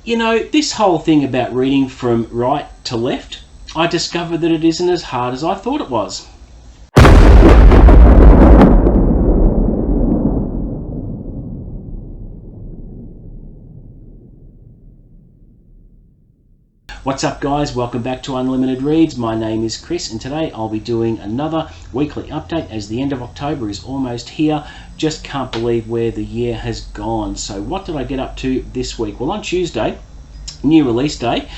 You know, this whole thing about reading from right to left, I discovered that it isn't as hard as I thought it was. What's up guys, welcome back to Unlimited Reads. My name is Chris and today I'll be doing another weekly update as the end of October is almost here. Just can't believe where the year has gone. So what did I get up to this week? Well, on Tuesday, new release day,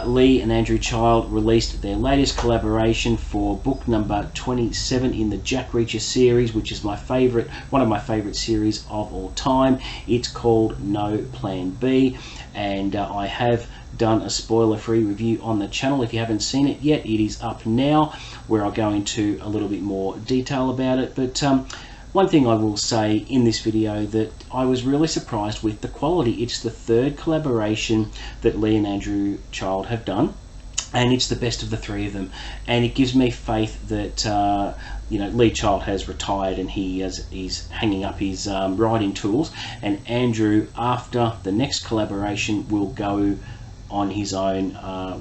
Lee and Andrew Child released their latest collaboration for book number 27 in the Jack Reacher series, which is one of my favorite series of all time. It's called No Plan B, and I have done a spoiler-free review on the channel. If you haven't seen it yet, it is up now, where I'll go into a little bit more detail about it. But one thing I will say in this video, that I was really surprised with the quality. It's the third collaboration that Lee and Andrew Child have done, and it's the best of the three of them, and it gives me faith that you know, Lee Child has retired and he's hanging up his writing tools, and Andrew, after the next collaboration, will go on his own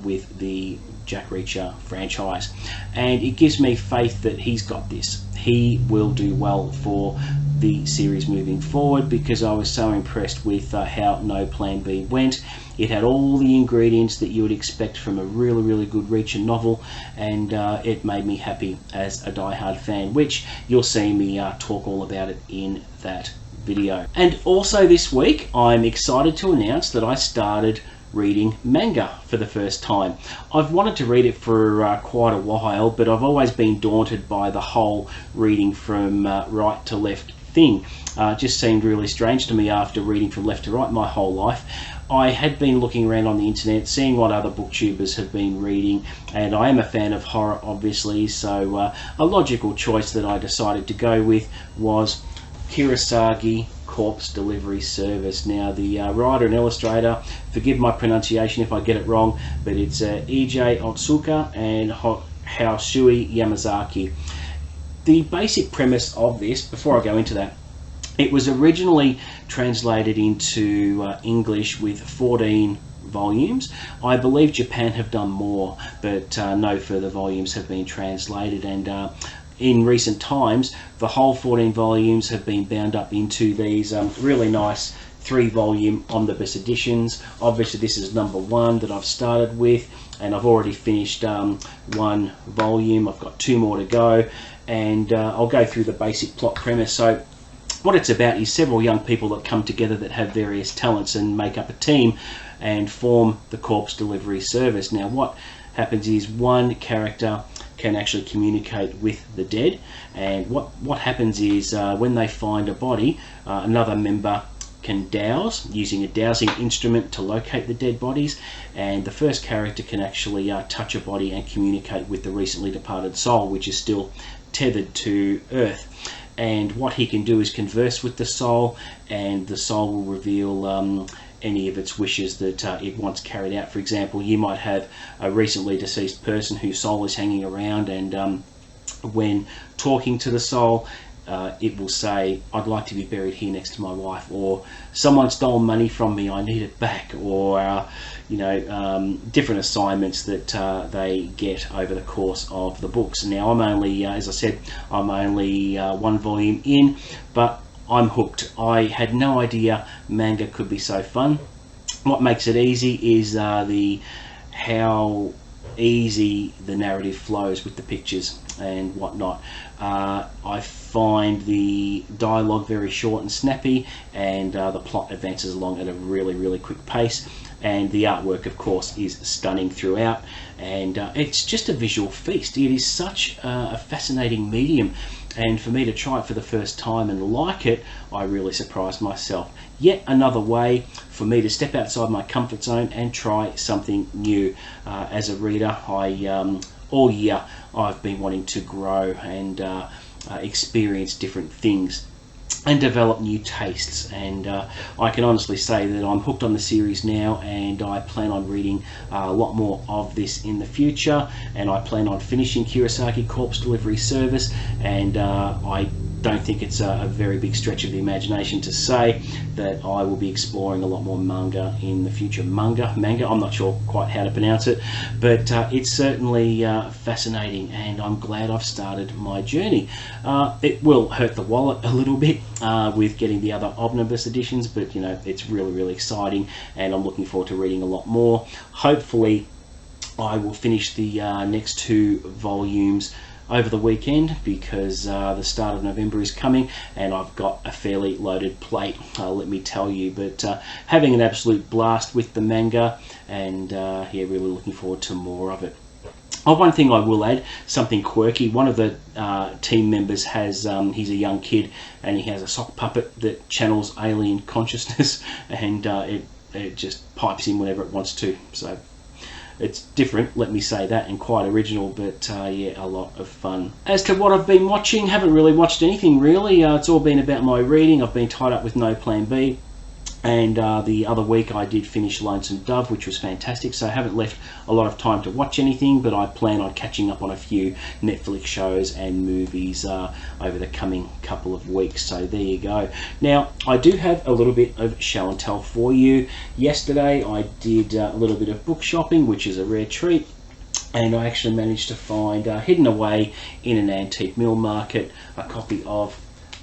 with the Jack Reacher franchise, and it gives me faith that he's got this. He will do well for the series moving forward, because I was so impressed with how No Plan B went. It had all the ingredients that you would expect from a really good Reacher novel, and it made me happy as a die-hard fan, which you'll see me talk all about it in that video. And also this week I'm excited to announce that I started reading manga for the first time. I've wanted to read it for quite a while, but I've always been daunted by the whole reading from right to left thing. It just seemed really strange to me after reading from left to right my whole life. I had been looking around on the internet, seeing what other booktubers have been reading, and I am a fan of horror, obviously, so a logical choice that I decided to go with was Kirosagi Corpse Delivery Service. Now, the writer and illustrator, forgive my pronunciation if I get it wrong, but it's EJ Otsuka and Housui Yamazaki. The basic premise of this, before I go into that, it was originally translated into English with 14 volumes. I believe Japan have done more, but no further volumes have been translated, and in recent times the whole 14 volumes have been bound up into these really nice 3-volume omnibus editions. Obviously this is number 1 that I've started with, and I've already finished 1 volume. I've got 2 more to go, and I'll go through the basic plot premise. So what it's about is several young people that come together that have various talents and make up a team and form the Corpse Delivery Service. Now what happens is one character can actually communicate with the dead, and what happens is when they find a body, another member can dowse using a dowsing instrument to locate the dead bodies, and the first character can actually touch a body and communicate with the recently departed soul, which is still tethered to Earth. And what he can do is converse with the soul, and the soul will reveal any of its wishes that it wants carried out. For example, you might have a recently deceased person whose soul is hanging around, and when talking to the soul, it will say, "I'd like to be buried here next to my wife," or "Someone stole money from me, I need it back," or you know, different assignments that they get over the course of the books. Now I'm only, as I said, I'm only 1 volume in, but I'm hooked. I had no idea manga could be so fun. What makes it easy is how easy the narrative flows with the pictures and whatnot. I find the dialogue very short and snappy, and the plot advances along at a really quick pace, and the artwork of course is stunning throughout, and it's just a visual feast. It is such a fascinating medium, and for me to try it for the first time and like it, I really surprised myself. Yet another way for me to step outside my comfort zone and try something new. As a reader, all year I've been wanting to grow and experience different things and develop new tastes, and I can honestly say that I'm hooked on the series now, and I plan on reading a lot more of this in the future, and I plan on finishing Kirosagi Corpse Delivery Service, and I don't think it's a very big stretch of the imagination to say that I will be exploring a lot more manga in the future. Manga, I'm not sure quite how to pronounce it, but it's certainly fascinating, and I'm glad I've started my journey. It will hurt the wallet a little bit with getting the other omnibus editions, but you know, it's really exciting, and I'm looking forward to reading a lot more. Hopefully I will finish the next 2 volumes over the weekend, because the start of November is coming and I've got a fairly loaded plate, let me tell you. But having an absolute blast with the manga, and yeah, really looking forward to more of it. Oh, one thing I will add, something quirky. One of the team members has, he's a young kid, and he has a sock puppet that channels alien consciousness, and it just pipes in whenever it wants to. So it's different, let me say that, and quite original, but yeah, a lot of fun. As to what I've been watching, haven't really watched anything really. It's all been about my reading. I've been tied up with no plan B. And the other week I did finish Lonesome Dove, which was fantastic, so I haven't left a lot of time to watch anything, but I plan on catching up on a few Netflix shows and movies over the coming couple of weeks, so there you go. Now, I do have a little bit of show and tell for you. Yesterday I did a little bit of book shopping, which is a rare treat, and I actually managed to find, hidden away in an antique mill market, a copy of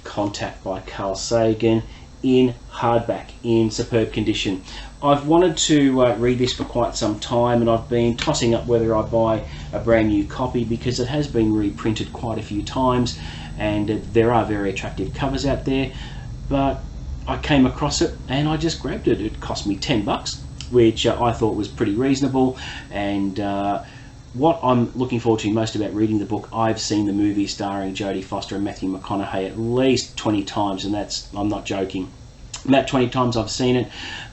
Contact by Carl Sagan, in hardback, in superb condition. I've wanted to read this for quite some time, and I've been tossing up whether I buy a brand new copy, because it has been reprinted quite a few times, and there are very attractive covers out there. But I came across it and I just grabbed it. It cost me $10, which I thought was pretty reasonable. And what I'm looking forward to most about reading the book, I've seen the movie starring Jodie Foster and Matthew McConaughey at least 20 times, and that's, I'm not joking. About 20 times I've seen it.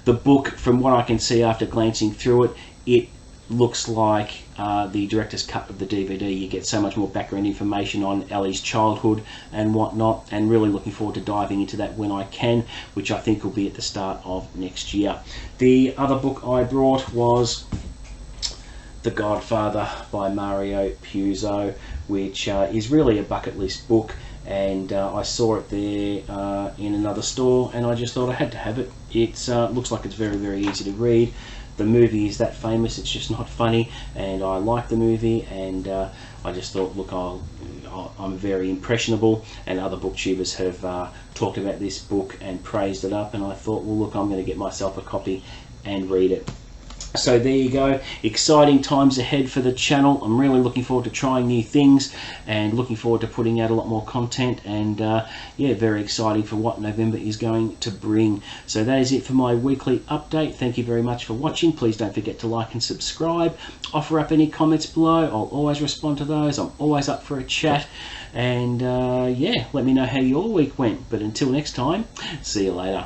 The book, from what I can see after glancing through it, it looks like the director's cut of the DVD. You get so much more background information on Ellie's childhood and whatnot, and really looking forward to diving into that when I can, which I think will be at the start of next year. The other book I brought was The Godfather by Mario Puzo, which is really a bucket list book, and I saw it there in another store, and I just thought I had to have it. It looks like it's very easy to read. The movie is that famous, it's just not funny, and I like the movie, and I just thought, look, I'm very impressionable, and other booktubers have talked about this book and praised it up, and I thought, well, look, I'm going to get myself a copy and read it. So there you go, exciting times ahead for the channel. I'm really looking forward to trying new things and looking forward to putting out a lot more content, and yeah, very exciting for what November is going to bring. So that is it for my weekly update. Thank you very much for watching. Please don't forget to like and subscribe. Offer up any comments below. I'll always respond to those. I'm always up for a chat, and yeah, let me know how your week went. But until next time, see you later.